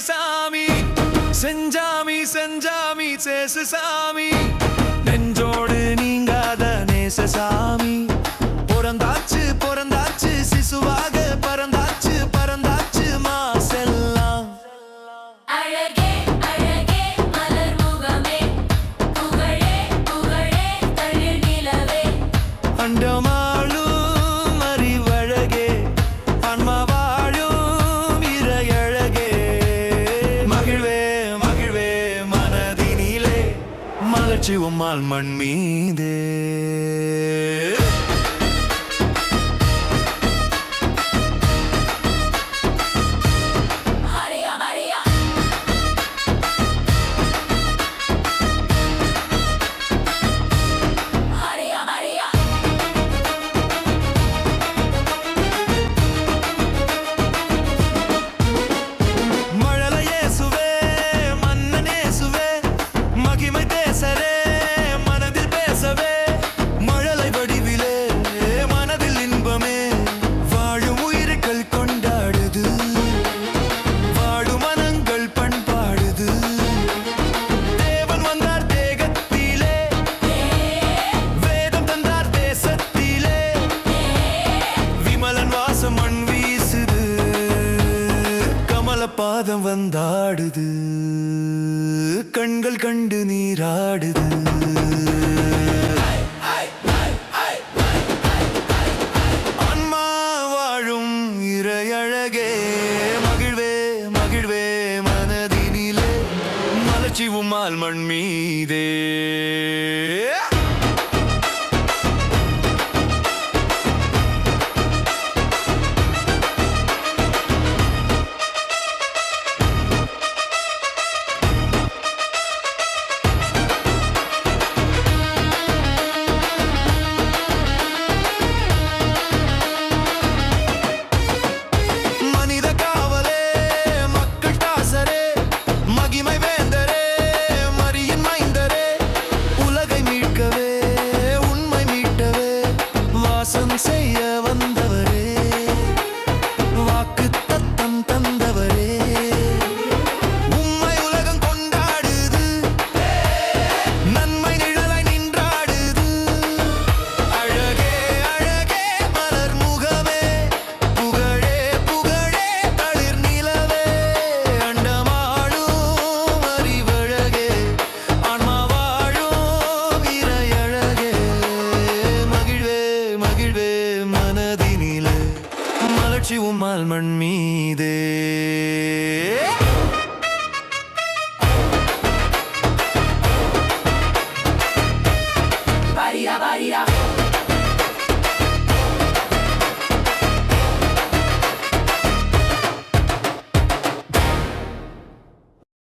சாமி செஞ்சாமி செஞ்சாமி சேசு சாமி நெஞ்சோடு நீங்காத நேச சாமி பிறந்தாச்சு பிறந்தாச்சு சிசுவாக பறந்தாச்சு பறந்தாச்சு மாசெல்லாம் அழகே அழகே மலர் முகமே புகழே புகழே தளிர் நிலவே அண்டமாளும் அறிவழகே அன்மவாழும் இறையழகே மகிழ்வே மகிழ்வே மனதினிலே மலர்ச்சி உம்மால் மண் மீதே ஹரியா ஹரியா ஹரியா ஹரியா மழலையேசுவே மன்னனேசுவே மகிமை பேசரே மனதில் பேசவே மழலை வடிவிலே மனதில் இன்பமே வாழும் உயிர்கள் கொண்டாடுது வாழும் மனங்கள் பண்பாடுது தேவன் வந்தார் தேகத்திலே வேதம் தந்தார் தேசத்திலே விமலன் வாசம் மண் வீசுது கமல பாதம் வந்தாடுது கண்கள் கண்டு நீராடுது அன்மா வாழும் இறையழகே மகிழ்வே மகிழ்வே மனதினிலே மலர்ச்சி உம்மால் மண் மீதே மனித காவலே மக்கள் தாசரே மகிமை வேந்தரே மரியின் மைந்தரே உலகை மீட்கவே உண்மை மீட்டவே வாசம் செய்ய வந்தவரே வாக்கு தத்தம் தந்தவரே உம்மை உலகம் கொண்டாடுது நன்மை நிழலை நின்றாடுது அழகே அழகே மலர் முகமே புகழே புகழே தளிர் நிலவே அண்டமாளும் அறிவழகே ஆன்மாவாழும் இறையழகே மகிழ்வே மகிழ்வே மனதினிலே மலர்ச்சி உம்மால் மண் மீதே